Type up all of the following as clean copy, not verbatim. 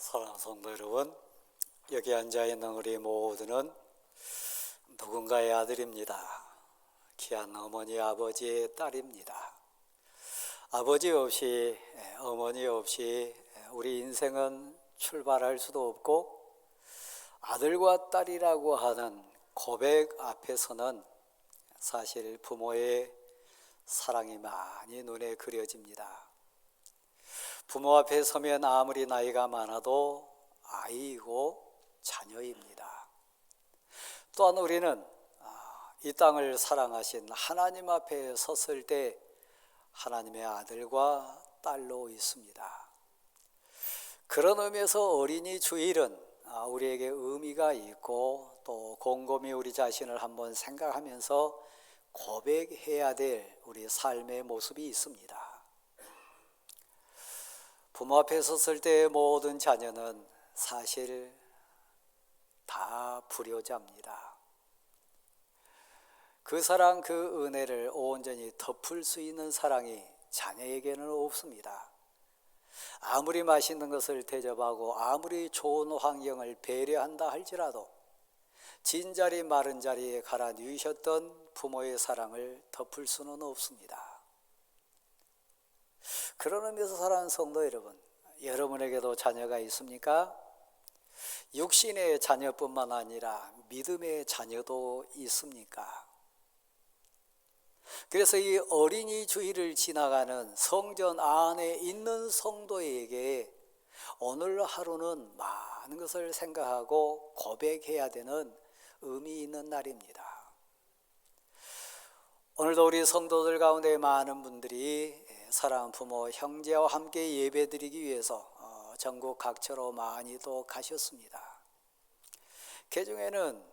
사랑하는 성도 여러분, 여기 앉아있는 우리 모두는 누군가의 아들입니다. 귀한 어머니 아버지의 딸입니다. 아버지 없이 어머니 없이 우리 인생은 출발할 수도 없고, 아들과 딸이라고 하는 고백 앞에서는 사실 부모의 사랑이 많이 눈에 그려집니다. 부모 앞에 서면 아무리 나이가 많아도 아이이고 자녀입니다. 또한 우리는 이 땅을 사랑하신 하나님 앞에 섰을 때 하나님의 아들과 딸로 있습니다. 그런 의미에서 어린이 주일은 우리에게 의미가 있고, 또 곰곰이 우리 자신을 한번 생각하면서 고백해야 될 우리 삶의 모습이 있습니다. 부모 앞에 섰을 때의 모든 자녀는 사실 다 불효자입니다. 그 사랑, 그 은혜를 온전히 덮을 수 있는 사랑이 자녀에게는 없습니다. 아무리 맛있는 것을 대접하고 아무리 좋은 환경을 배려한다 할지라도 진자리 마른 자리에 갈아 누이셨던 부모의 사랑을 덮을 수는 없습니다. 그런 의미에서 사랑하는 성도 여러분, 여러분에게도 자녀가 있습니까? 육신의 자녀뿐만 아니라 믿음의 자녀도 있습니까? 그래서 이 어린이 주일을 지나가는 성전 안에 있는 성도에게 오늘 하루는 많은 것을 생각하고 고백해야 되는 의미 있는 날입니다. 오늘도 우리 성도들 가운데 많은 분들이 사랑하는 부모, 형제와 함께 예배드리기 위해서 전국 각처로 많이도 가셨습니다. 그 중에는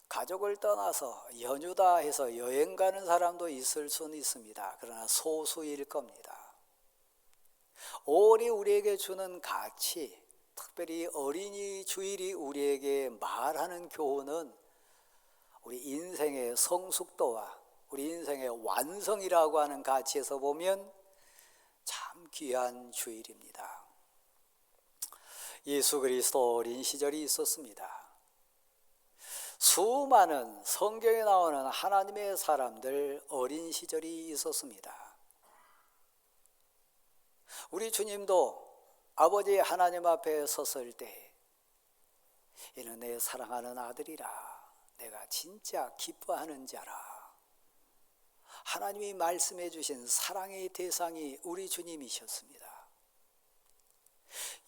가족을 떠나서 연휴다 해서 여행 가는 사람도 있을 수는 있습니다. 그러나 소수일 겁니다. 올해 우리에게 주는 가치, 특별히 어린이 주일이 우리에게 말하는 교훈은 우리 인생의 성숙도와 우리 인생의 완성이라고 하는 가치에서 보면 참 귀한 주일입니다. 예수 그리스도 어린 시절이 있었습니다. 수많은 성경에 나오는 하나님의 사람들 어린 시절이 있었습니다. 우리 주님도 아버지 하나님 앞에 섰을 때 이는 내 사랑하는 아들이라, 내가 진짜 기뻐하는 자라. 하나님이 말씀해 주신 사랑의 대상이 우리 주님이셨습니다.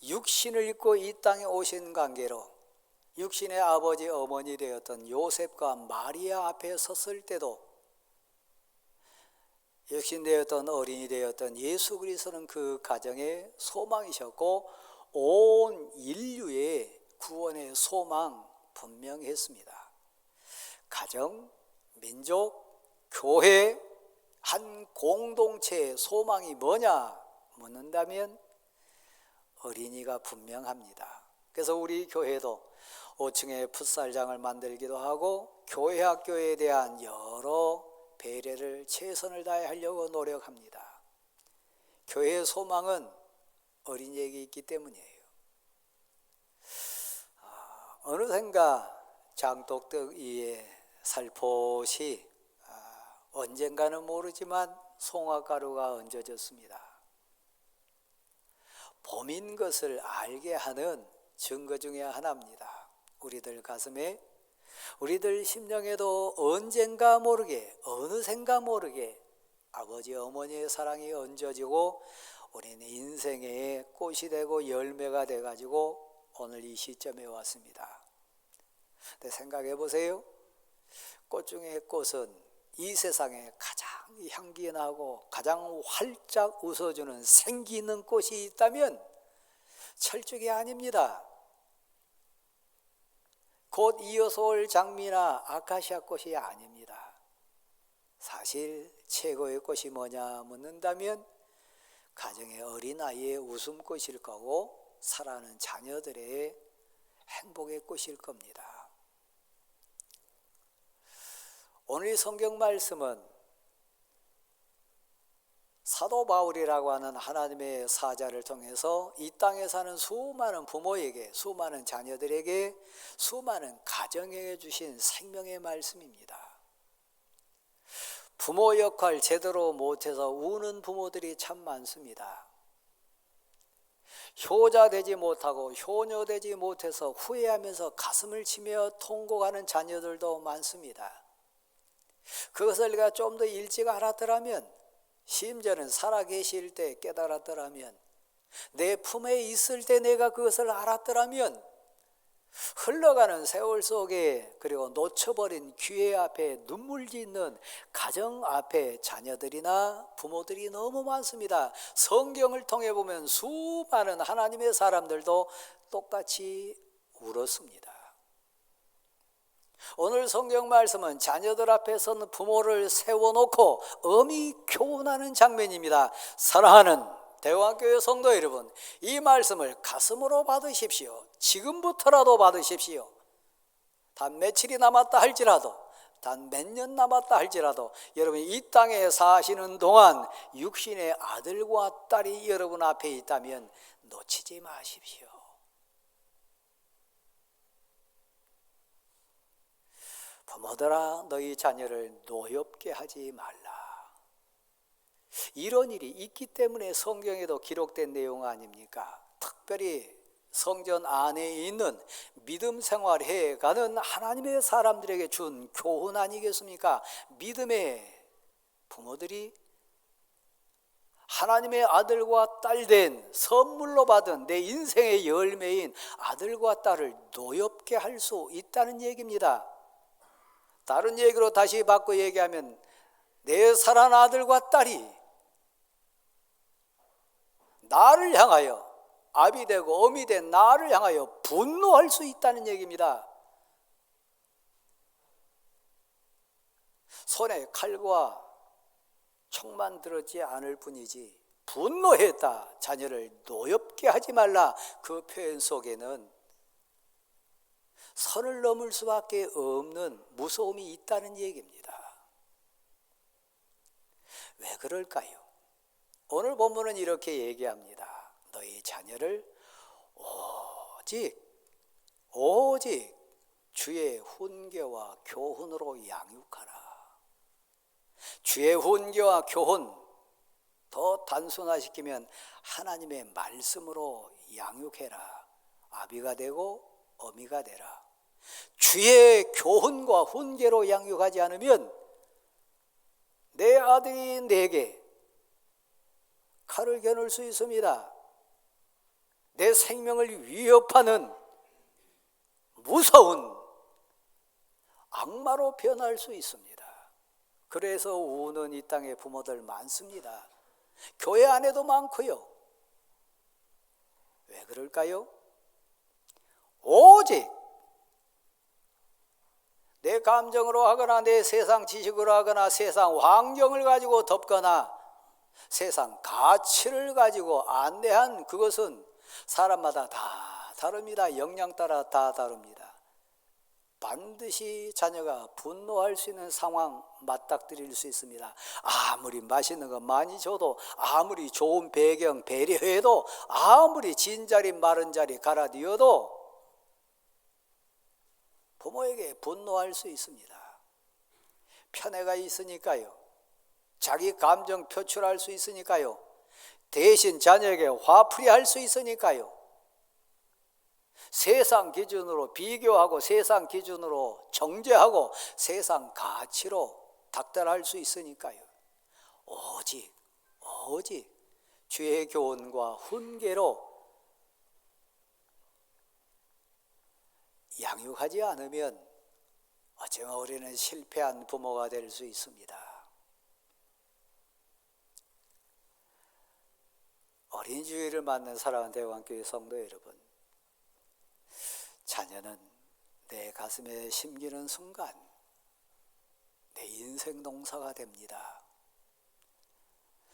육신을 입고 이 땅에 오신 관계로 육신의 아버지 어머니 되었던 요셉과 마리아 앞에 섰을 때도 육신 되었던 어린이 되었던 예수 그리스도는 그 가정의 소망이셨고, 온 인류의 구원의 소망 분명했습니다. 가정, 민족, 교회, 한 공동체의 소망이 뭐냐 묻는다면 어린이가 분명합니다. 그래서 우리 교회도 5층에 풋살장을 만들기도 하고 교회 학교에 대한 여러 배려를 최선을 다해 하려고 노력합니다. 교회의 소망은 어린이에게 있기 때문이에요. 어느샌가 장독덕 위에 살포시 언젠가는 모르지만 송화가루가 얹어졌습니다. 봄인 것을 알게 하는 증거 중에 하나입니다. 우리들 가슴에, 우리들 심령에도 언젠가 모르게, 어느샌가 모르게 아버지 어머니의 사랑이 얹어지고 우리는 인생의 꽃이 되고 열매가 돼가지고 오늘 이 시점에 왔습니다. 근데 생각해 보세요. 꽃 중에 꽃은 이 세상에 가장 향기 나고 가장 활짝 웃어주는 생기 있는 꽃이 있다면 철쭉이 아닙니다. 곧 이어서 올 장미나 아카시아 꽃이 아닙니다. 사실 최고의 꽃이 뭐냐 묻는다면 가정의 어린아이의 웃음꽃일 거고 사랑하는 자녀들의 행복의 꽃일 겁니다. 오늘 성경 말씀은 사도 바울이라고 하는 하나님의 사자를 통해서 이 땅에 사는 수많은 부모에게, 수많은 자녀들에게, 수많은 가정에 주신 생명의 말씀입니다. 부모 역할 제대로 못해서 우는 부모들이 참 많습니다. 효자 되지 못하고 효녀 되지 못해서 후회하면서 가슴을 치며 통곡하는 자녀들도 많습니다. 그것을 내가 좀 더 일찍 알았더라면, 심지어는 살아계실 때 깨달았더라면, 내 품에 있을 때 내가 그것을 알았더라면, 흘러가는 세월 속에, 그리고 놓쳐버린 기회 앞에 눈물 짓는 가정 앞에 자녀들이나 부모들이 너무 많습니다. 성경을 통해 보면 수많은 하나님의 사람들도 똑같이 울었습니다. 오늘 성경 말씀은 자녀들 앞에 선 부모를 세워놓고 엄히 교훈하는 장면입니다. 사랑하는 대왕교회 성도 여러분, 이 말씀을 가슴으로 받으십시오. 지금부터라도 받으십시오. 단 며칠이 남았다 할지라도, 단 몇 년 남았다 할지라도, 여러분 이 땅에 사시는 동안 육신의 아들과 딸이 여러분 앞에 있다면 놓치지 마십시오. 부모들아, 너희 자녀를 노엽게 하지 말라. 이런 일이 있기 때문에 성경에도 기록된 내용 아닙니까? 특별히 성전 안에 있는 믿음 생활해 가는 하나님의 사람들에게 준 교훈 아니겠습니까? 믿음의 부모들이 하나님의 아들과 딸 된, 선물로 받은 내 인생의 열매인 아들과 딸을 노엽게 할 수 있다는 얘기입니다. 다른 얘기로 다시 바꿔 얘기하면, 내 사랑하는 아들과 딸이 나를 향하여, 아비 되고 어미 된 나를 향하여 분노할 수 있다는 얘기입니다. 손에 칼과 총만 들었지 않을 뿐이지 분노했다, 자녀를 노엽게 하지 말라, 그 표현 속에는 선을 넘을 수밖에 없는 무서움이 있다는 얘기입니다. 왜 그럴까요? 오늘 본문은 이렇게 얘기합니다. 너희 자녀를 오직 주의 훈계와 교훈으로 양육하라. 주의 훈계와 교훈, 더 단순화시키면 하나님의 말씀으로 양육해라. 아비가 되고 어미가 되라. 주의 교훈과 훈계로 양육하지 않으면 내 아들이 내게 칼을 겨눌 수 있습니다. 내 생명을 위협하는 무서운 악마로 변할 수 있습니다. 그래서 우는 이 땅에 부모들 많습니다. 교회 안에도 많고요. 왜 그럴까요? 오직 내 감정으로 하거나 내 세상 지식으로 하거나 세상 환경을 가지고 덮거나 세상 가치를 가지고 안내한 그것은 사람마다 다 다릅니다. 역량 따라 다 다릅니다. 반드시 자녀가 분노할 수 있는 상황 맞닥뜨릴 수 있습니다. 아무리 맛있는 거 많이 줘도, 아무리 좋은 배경 배려해도, 아무리 진 자리 마른 자리 갈아뉘어도 부모에게 분노할 수 있습니다. 편애가 있으니까요. 자기 감정 표출할 수 있으니까요. 대신 자녀에게 화풀이 할 수 있으니까요. 세상 기준으로 비교하고 세상 기준으로 정죄하고 세상 가치로 닥달할 수 있으니까요. 오직 주의 교훈과 훈계로 양육하지 않으면 어쩌면 우리는 실패한 부모가 될 수 있습니다. 어린이주의를 맞는 사랑하는 대왕교회 성도 여러분, 자녀는 내 가슴에 심기는 순간 내 인생 농사가 됩니다.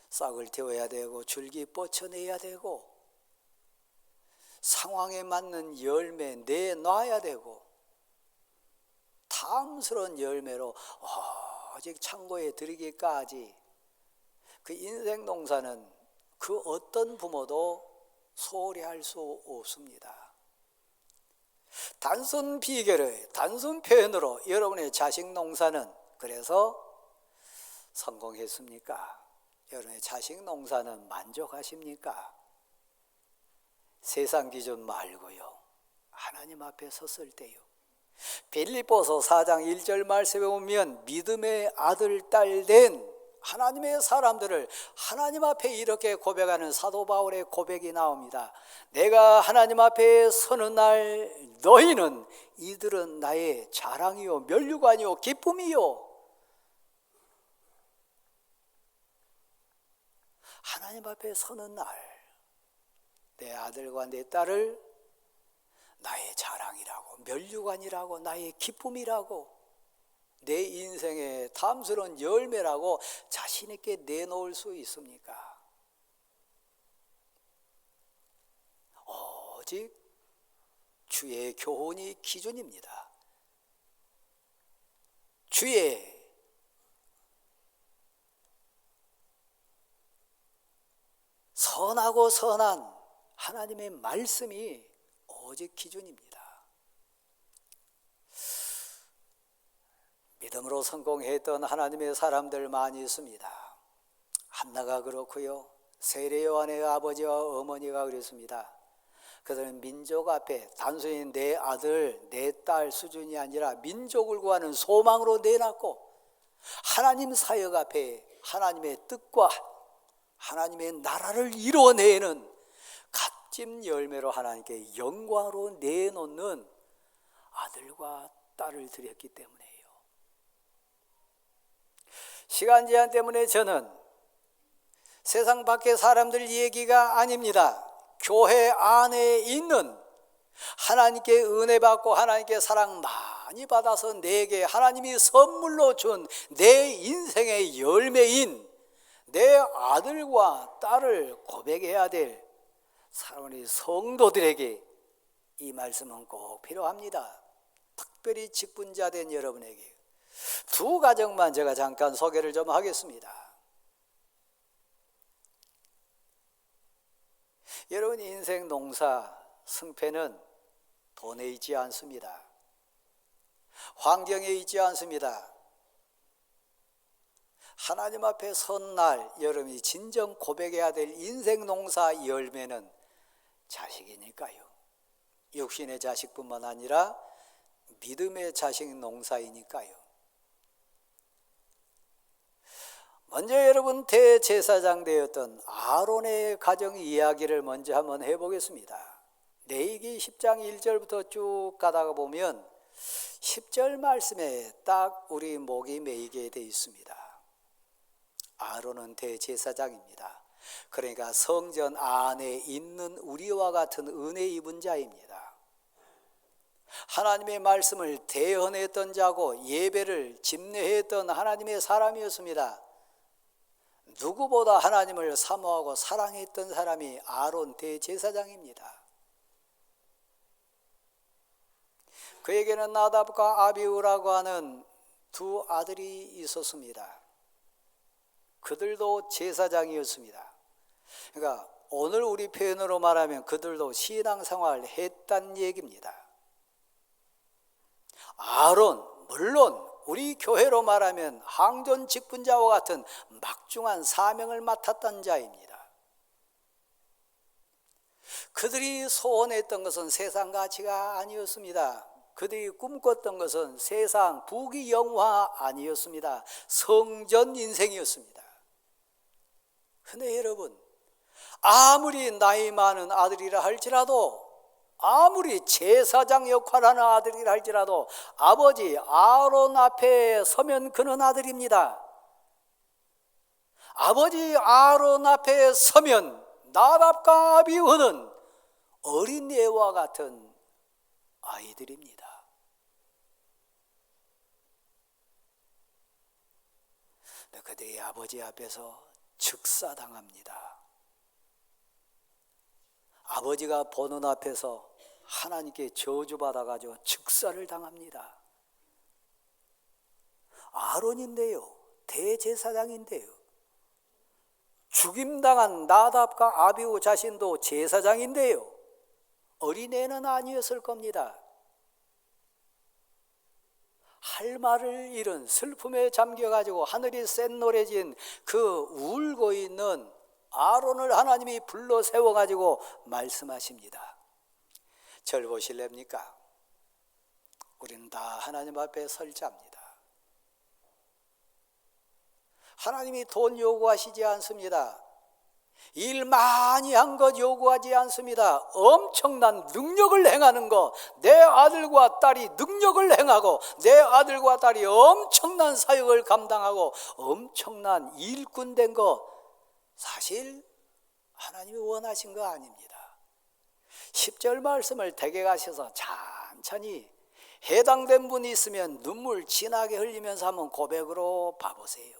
싹을 틔워야 되고 줄기 뻗쳐내야 되고 상황에 맞는 열매 내놔야 되고 탐스러운 열매로 오직 창고에 들이기까지 그 인생 농사는 그 어떤 부모도 소홀히 할 수 없습니다. 단순 비결의 단순 표현으로 여러분의 자식 농사는 그래서 성공했습니까? 여러분의 자식 농사는 만족하십니까? 세상 기준 말고요, 하나님 앞에 섰을 때요. 빌립보서 4장 1절 말씀에 보면 믿음의 아들 딸 된 하나님의 사람들을 하나님 앞에 이렇게 고백하는 사도 바울의 고백이 나옵니다. 내가 하나님 앞에 서는 날 너희는 이들은 나의 자랑이요 면류관이요 기쁨이요. 하나님 앞에 서는 날 내 아들과 내 딸을 나의 자랑이라고, 면류관이라고, 나의 기쁨이라고, 내 인생의 탐스러운 열매라고 자신 있게 내놓을 수 있습니까? 오직 주의 교훈이 기준입니다. 주의 선하고 선한 하나님의 말씀이 오직 기준입니다. 믿음으로 성공했던 하나님의 사람들 많이 있습니다. 한나가 그렇고요, 세례 요한의 아버지와 어머니가 그랬습니다. 그들은 민족 앞에 단순히 내 아들, 내 딸 수준이 아니라 민족을 구하는 소망으로 내놨고, 하나님 사역 앞에 하나님의 뜻과 하나님의 나라를 이루어내는 값진 열매로 하나님께 영광으로 내놓는 아들과 딸을 드렸기 때문에요. 시간 제한 때문에 저는 세상 밖의 사람들 얘기가 아닙니다. 교회 안에 있는 하나님께 은혜 받고 하나님께 사랑 많이 받아서 내게 하나님이 선물로 준 내 인생의 열매인 내 아들과 딸을 고백해야 될 사랑하는 성도들에게 이 말씀은 꼭 필요합니다. 특별히 직분자된 여러분에게 두 가정만 제가 잠깐 소개를 좀 하겠습니다. 여러분 인생 농사 승패는 돈에 있지 않습니다. 환경에 있지 않습니다. 하나님 앞에 선 날 여러분이 진정 고백해야 될 인생 농사 열매는 자식이니까요. 육신의 자식뿐만 아니라 믿음의 자식 농사이니까요. 먼저 여러분 대제사장 되었던 아론의 가정 이야기를 먼저 한번 해보겠습니다. 레위기 10장 1절부터 쭉 가다가 보면 10절 말씀에 딱 우리 목이 메이게 되어 있습니다. 아론은 대제사장입니다. 그러니까 성전 안에 있는 우리와 같은 은혜 입은 자입니다. 하나님의 말씀을 대언했던 자고 예배를 집례했던 하나님의 사람이었습니다. 누구보다 하나님을 사모하고 사랑했던 사람이 아론 대제사장입니다. 그에게는 나답과 아비후라고 하는 두 아들이 있었습니다. 그들도 제사장이었습니다. 그러니까 오늘 우리 표현으로 말하면 그들도 신앙생활을 했다는 얘기입니다. 아론, 물론 우리 교회로 말하면 항존 직분자와 같은 막중한 사명을 맡았던 자입니다. 그들이 소원했던 것은 세상 가치가 아니었습니다. 그들이 꿈꿨던 것은 세상 부귀 영화 아니었습니다. 성전 인생이었습니다. 근데 여러분, 아무리 나이 많은 아들이라 할지라도, 아무리 제사장 역할하는 아들이라 할지라도 아버지 아론 앞에 서면 그는 아들입니다. 아버지 아론 앞에 서면 나답과 아비후는 어린애와 같은 아이들입니다. 그들이 아버지 앞에서 즉사당합니다. 아버지가 보는 앞에서 하나님께 저주받아가지고 즉사를 당합니다. 아론인데요, 대제사장인데요, 죽임당한 나답과 아비후 자신도 제사장인데요, 어린애는 아니었을 겁니다. 할 말을 잃은 슬픔에 잠겨가지고 하늘이 샛노래진 그 울고 있는 아론을 하나님이 불러 세워가지고 말씀하십니다. 절 보실랍니까? 우리는 다 하나님 앞에 설자입니다. 하나님이 돈 요구하시지 않습니다. 일 많이 한 것 요구하지 않습니다. 엄청난 능력을 행하는 것, 내 아들과 딸이 능력을 행하고 내 아들과 딸이 엄청난 사역을 감당하고 엄청난 일꾼 된 것, 사실 하나님이 원하신 거 아닙니다. 10절 말씀을 댁에 가셔서 찬찬히 해당된 분이 있으면 눈물 진하게 흘리면서 한번 고백으로 봐보세요.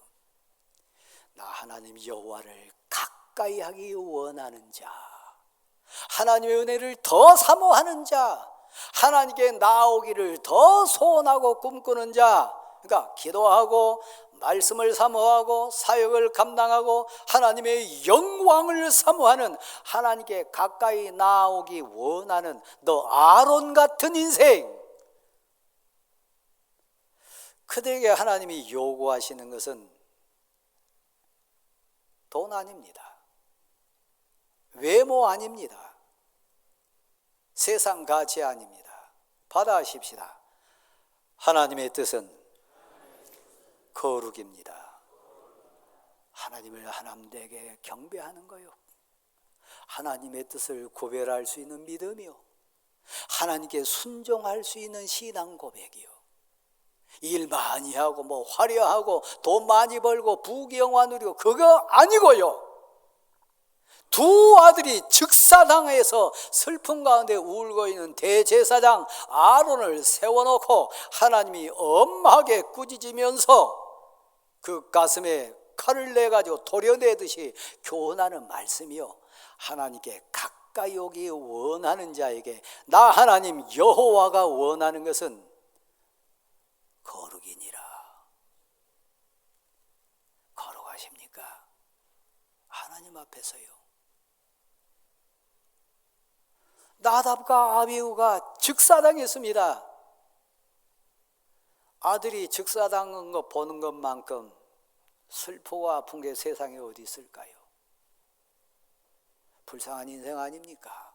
나 하나님 여호와를 가까이 하기 원하는 자, 하나님의 은혜를 더 사모하는 자, 하나님께 나오기를 더 소원하고 꿈꾸는 자, 그러니까 기도하고 말씀을 사모하고 사역을 감당하고 하나님의 영광을 사모하는, 하나님께 가까이 나오기 원하는 너 아론 같은 인생, 그들에게 하나님이 요구하시는 것은 돈 아닙니다. 외모 아닙니다. 세상 가치 아닙니다. 받아하십시다. 하나님의 뜻은 거룩입니다. 하나님을 하나님에게 경배하는 거요, 하나님의 뜻을 구별할 수 있는 믿음이요, 하나님께 순종할 수 있는 신앙 고백이요, 일 많이 하고 뭐 화려하고 돈 많이 벌고 부귀영화 누리고 그거 아니고요, 두 아들이 즉사당해서 슬픔 가운데 울고 있는 대제사장 아론을 세워놓고 하나님이 엄하게 꾸짖으면서 그 가슴에 칼을 내가지고 도려내듯이 교훈하는 말씀이요, 하나님께 가까이 오기 원하는 자에게 나 하나님 여호와가 원하는 것은 거룩이니라. 거룩하십니까? 하나님 앞에서요. 나답과 아비후가 즉사당했습니다. 아들이 즉사당한 거 보는 것만큼 슬프고 아픈 게 세상에 어디 있을까요? 불쌍한 인생 아닙니까?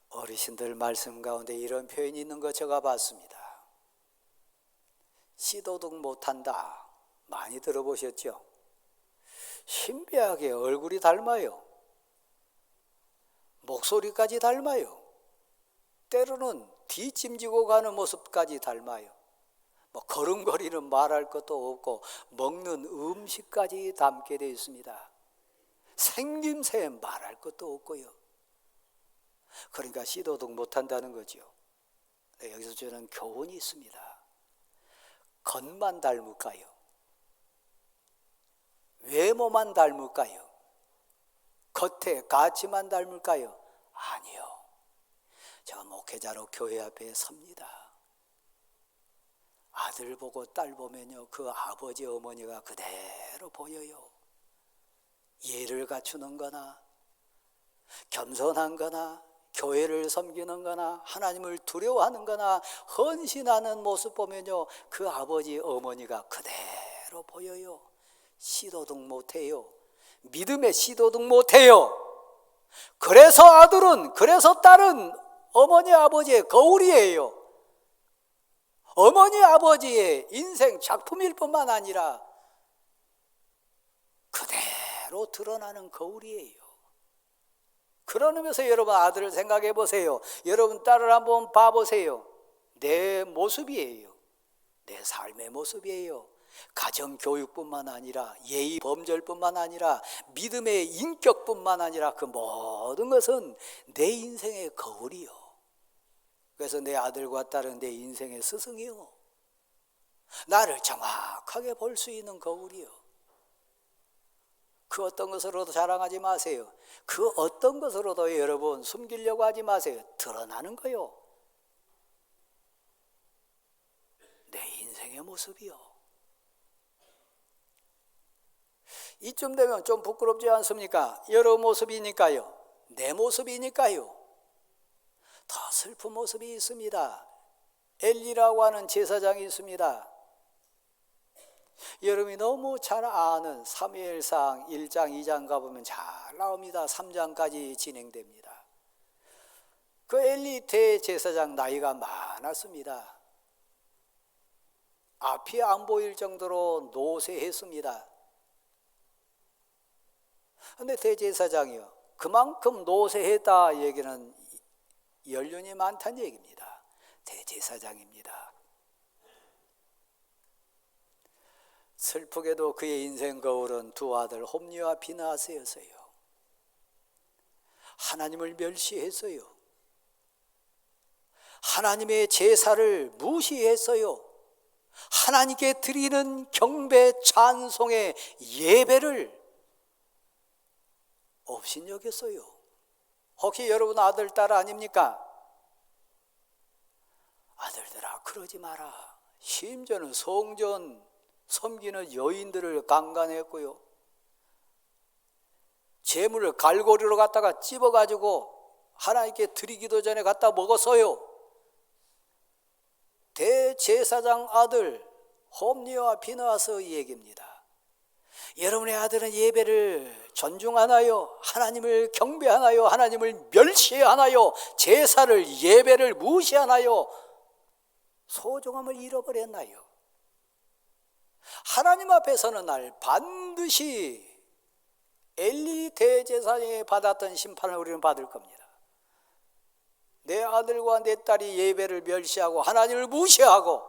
어르신들 말씀 가운데 이런 표현이 있는 거 제가 봤습니다. 시도도 못한다, 많이 들어보셨죠? 신비하게 얼굴이 닮아요. 목소리까지 닮아요. 때로는 뒷짐지고 가는 모습까지 닮아요. 뭐 걸음걸이는 말할 것도 없고 먹는 음식까지 닮게 되어 있습니다. 생김새 말할 것도 없고요. 그러니까 시도도 못한다는 거죠. 여기서 저는 교훈이 있습니다. 겉만 닮을까요? 외모만 닮을까요? 겉에 가치만 닮을까요? 아니요. 제가 목회자로 교회 앞에 섭니다. 아들 보고 딸 보면요, 그 아버지 어머니가 그대로 보여요. 예를 갖추는 거나 겸손한 거나 교회를 섬기는 거나 하나님을 두려워하는 거나 헌신하는 모습 보면요, 그 아버지 어머니가 그대로 보여요. 시도등 못해요. 믿음의 시도등 못해요. 그래서 아들은, 그래서 딸은 어머니 아버지의 거울이에요. 어머니 아버지의 인생 작품일 뿐만 아니라 그대로 드러나는 거울이에요. 그런 의미에서 여러분 아들을 생각해 보세요. 여러분 딸을 한번 봐보세요. 내 모습이에요. 내 삶의 모습이에요. 가정교육뿐만 아니라 예의 범절뿐만 아니라 믿음의 인격뿐만 아니라 그 모든 것은 내 인생의 거울이요. 그래서 내 아들과 딸은 내 인생의 스승이요, 나를 정확하게 볼 수 있는 거울이요. 그 어떤 것으로도 자랑하지 마세요. 그 어떤 것으로도 여러분 숨기려고 하지 마세요. 드러나는 거요, 내 인생의 모습이요. 이쯤 되면 좀 부끄럽지 않습니까? 여러 모습이니까요. 내 모습이니까요. 더 슬픈 모습이 있습니다. 엘리라고 하는 제사장이 있습니다. 여러분이 너무 잘 아는 사무엘상 1장 2장 가보면 잘 나옵니다. 3장까지 진행됩니다. 그 엘리 대제사장 나이가 많았습니다. 앞이 안 보일 정도로 노쇠했습니다. 그런데 대제사장이요, 그만큼 노쇠했다 얘기는 연륜이 많다는 얘기입니다. 대제사장입니다. 슬프게도 그의 인생 거울은 두 아들 홈리와 비느하스였어요. 하나님을 멸시했어요. 하나님의 제사를 무시했어요. 하나님께 드리는 경배 찬송의 예배를 업신여겼어요. 혹시 여러분 아들, 딸 아닙니까? 아들들아, 그러지 마라. 심지어는 성전 섬기는 여인들을 강간했고요, 재물을 갈고리로 갖다가 찝어가지고 하나님께 드리기도 전에 갖다 먹었어요. 대제사장 아들 홈리와 비느하스 얘기입니다. 여러분의 아들은 예배를 존중하나요? 하나님을 경배하나요? 하나님을 멸시하나요? 제사를, 예배를 무시하나요? 소중함을 잃어버렸나요? 하나님 앞에서는 날 반드시 엘리 대제사장이 받았던 심판을 우리는 받을 겁니다. 내 아들과 내 딸이 예배를 멸시하고 하나님을 무시하고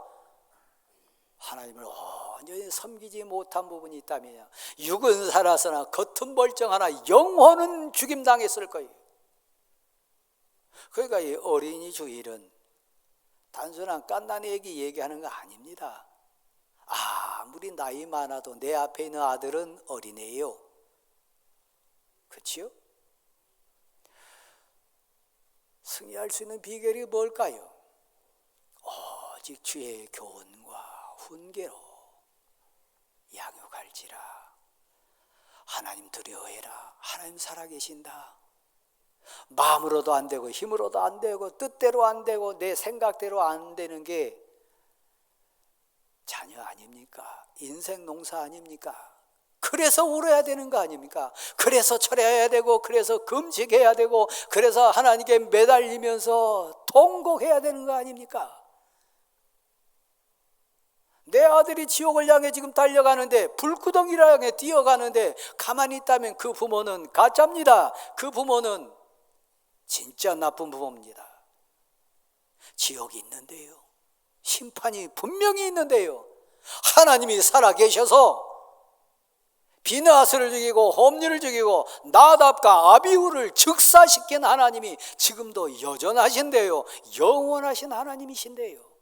하나님을 완전히 섬기지 못한 부분이 있다면 육은 살았으나 겉은 멀쩡하나 영혼은 죽임당했을 거예요. 그러니까 이 어린이 주일은 단순한 깐난애기 얘기하는 거 아닙니다. 아무리 나이 많아도 내 앞에 있는 아들은 어린애예요. 그렇지요? 승리할 수 있는 비결이 뭘까요? 오직 주의 교훈과 훈계로 양육할지라. 하나님 두려워해라. 하나님 살아계신다. 마음으로도 안 되고 힘으로도 안 되고 뜻대로 안 되고 내 생각대로 안 되는 게 자녀 아닙니까? 인생 농사 아닙니까? 그래서 울어야 되는 거 아닙니까? 그래서 철회해야 되고, 그래서 금식해야 되고, 그래서 하나님께 매달리면서 통곡해야 되는 거 아닙니까? 내 아들이 지옥을 향해 지금 달려가는데, 불구덩이를 향해 뛰어가는데 가만히 있다면 그 부모는 가짜입니다. 그 부모는 진짜 나쁜 부모입니다. 지옥이 있는데요, 심판이 분명히 있는데요, 하나님이 살아계셔서 비느하스를 죽이고 홈리를 죽이고 나답과 아비후를 즉사시킨 하나님이 지금도 여전하신데요, 영원하신 하나님이신데요.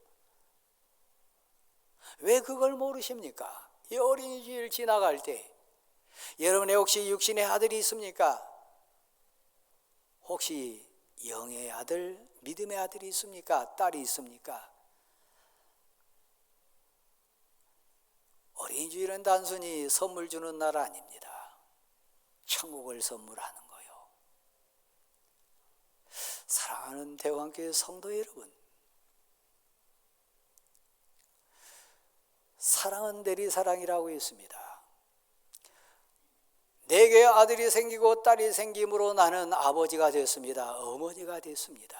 왜 그걸 모르십니까? 이 어린이집 지나갈 때 여러분의 혹시 육신의 아들이 있습니까? 혹시 영의 아들, 믿음의 아들이 있습니까? 딸이 있습니까? 어린이주일은 단순히 선물 주는 날 아닙니다. 천국을 선물하는 거요. 사랑하는 대왕교회 성도 여러분, 사랑은 내리사랑이라고 있습니다. 내게 아들이 생기고 딸이 생김으로 나는 아버지가 됐습니다. 어머니가 됐습니다.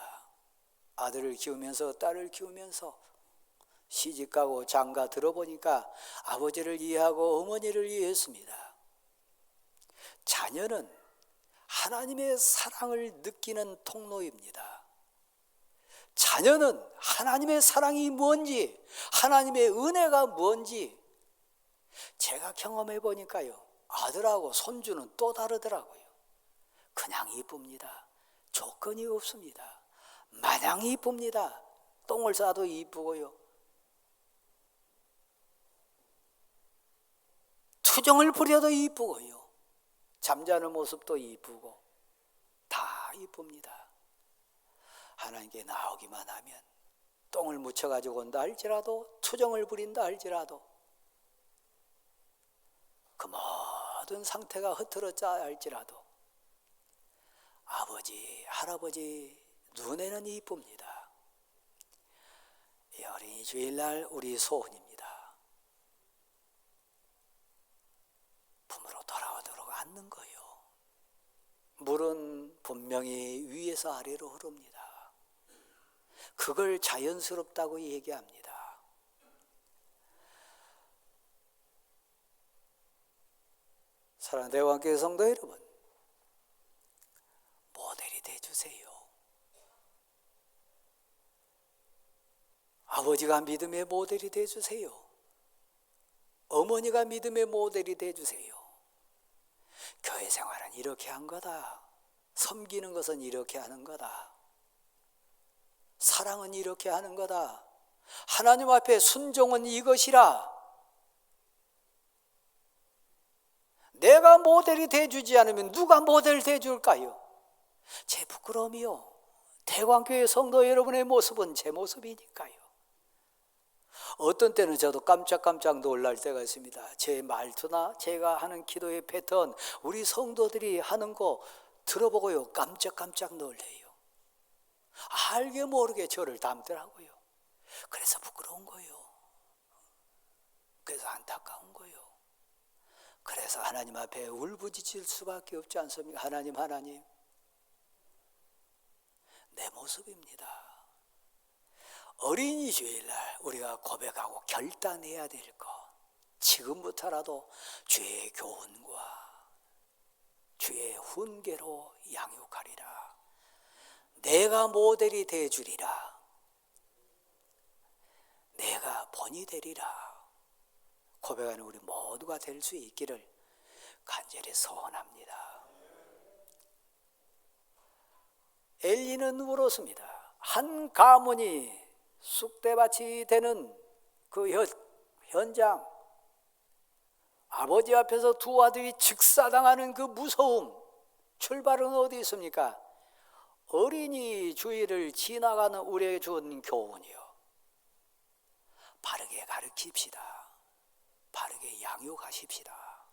아들을 키우면서 딸을 키우면서 시집가고 장가 들어보니까 아버지를 이해하고 어머니를 이해했습니다. 자녀는 하나님의 사랑을 느끼는 통로입니다. 자녀는 하나님의 사랑이 뭔지, 하나님의 은혜가 뭔지 제가 경험해 보니까요, 아들하고 손주는 또 다르더라고요. 그냥 이쁩니다. 조건이 없습니다. 마냥 이쁩니다. 똥을 싸도 이쁘고요, 투정을 부려도 이쁘고요, 잠자는 모습도 이쁘고 다 이쁩니다. 하나님께 나오기만 하면 똥을 묻혀가지고 온다 할지라도, 투정을 부린다 할지라도 그 모든 상태가 흐트러져 할지라도 아버지, 할아버지 눈에는 이쁩니다. 이 어린이 주일날 우리 소원입니다. 품으로 돌아오도록 앉는 거예요. 물은 분명히 위에서 아래로 흐릅니다. 그걸 자연스럽다고 얘기합니다. 사랑하는 대왕교회 성도 여러분, 모델이 되어주세요. 아버지가 믿음의 모델이 되어주세요. 어머니가 믿음의 모델이 되어주세요. 교회 생활은 이렇게 한 거다. 섬기는 것은 이렇게 하는 거다. 사랑은 이렇게 하는 거다. 하나님 앞에 순종은 이것이라. 내가 모델이 돼주지 않으면 누가 모델 돼줄까요? 제 부끄러움이요. 대광교회 성도 여러분의 모습은 제 모습이니까요. 어떤 때는 저도 깜짝깜짝 놀랄 때가 있습니다. 제 말투나 제가 하는 기도의 패턴, 우리 성도들이 하는 거 들어보고요, 깜짝깜짝 놀래요. 알게 모르게 저를 닮더라고요. 그래서 부끄러운 거예요. 그래서 안타까운 거예요. 그래서 하나님 앞에 울부짖을 수밖에 없지 않습니까? 하나님, 내 모습입니다. 어린이 주일날 우리가 고백하고 결단해야 될 것, 지금부터라도 주의 교훈과 주의 훈계로 양육하리라. 내가 모델이 되어주리라. 내가 본이 되리라. 고백하는 우리 모두가 될 수 있기를 간절히 소원합니다. 엘리는 울었습니다. 한 가문이 쑥대밭이 되는 그 현장, 아버지 앞에서 두 아들이 즉사당하는 그 무서움, 출발은 어디 있습니까? 어린이 주일을 지나가는 우리에게 준 교훈이요. 바르게 가르칩시다. 바르게 양육하십시다.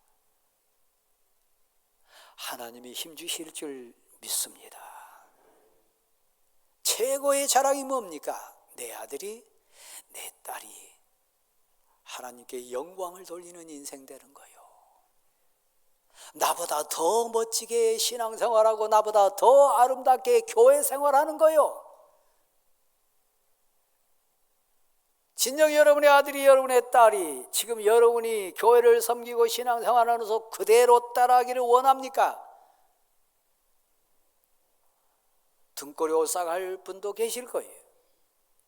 하나님이 힘주실 줄 믿습니다. 최고의 자랑이 뭡니까? 내 아들이, 내 딸이 하나님께 영광을 돌리는 인생 되는 거예요. 나보다 더 멋지게 신앙생활하고 나보다 더 아름답게 교회 생활하는 거예요. 진정 여러분의 아들이, 여러분의 딸이 지금 여러분이 교회를 섬기고 신앙생활하면서 그대로 따라하기를 원합니까? 등골이 오싹할 분도 계실 거예요.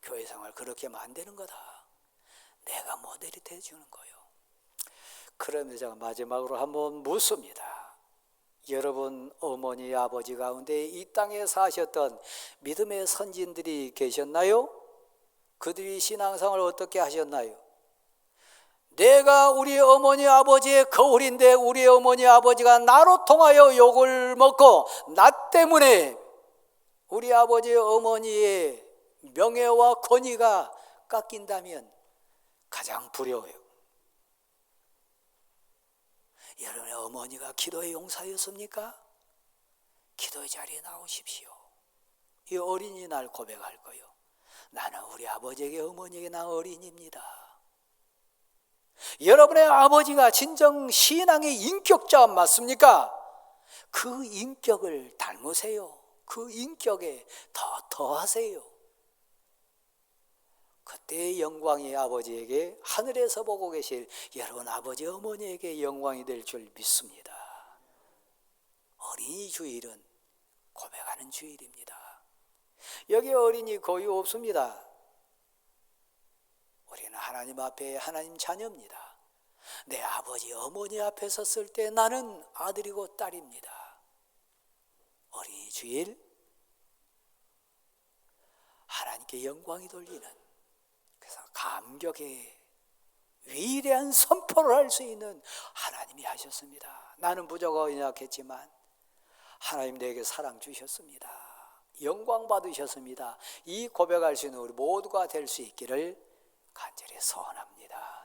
교회 생활 그렇게 하면 안 되는 거다. 내가 모델이 되어주는 거예요. 그러면 제가 마지막으로 한번 묻습니다. 여러분 어머니 아버지 가운데 이 땅에 사셨던 믿음의 선진들이 계셨나요? 그들이 신앙생활을 어떻게 하셨나요? 내가 우리 어머니 아버지의 거울인데 우리 어머니 아버지가 나로 통하여 욕을 먹고 나 때문에 우리 아버지 어머니의 명예와 권위가 깎인다면 가장 두려워요. 여러분의 어머니가 기도의 용사였습니까? 기도의 자리에 나오십시오. 이 어린이날 고백할 거예요. 나는 우리 아버지에게 어머니에게 난 어린이입니다. 여러분의 아버지가 진정 신앙의 인격자 맞습니까? 그 인격을 닮으세요. 그 인격에 더하세요. 그때의 영광이 아버지에게 하늘에서 보고 계실 여러분 아버지 어머니에게 영광이 될 줄 믿습니다. 어린이 주일은 고백하는 주일입니다. 여기 어린이 거의 없습니다. 우리는 하나님 앞에 하나님 자녀입니다. 내 아버지 어머니 앞에 섰을 때 나는 아들이고 딸입니다. 어린이 주일 하나님께 영광이 돌리는, 그래서 감격의 위대한 선포를 할 수 있는 하나님이 하셨습니다. 나는 부족하고 연약했지만 하나님 내게 사랑 주셨습니다. 영광 받으셨습니다. 이 고백할 수 있는 우리 모두가 될 수 있기를 간절히 소원합니다.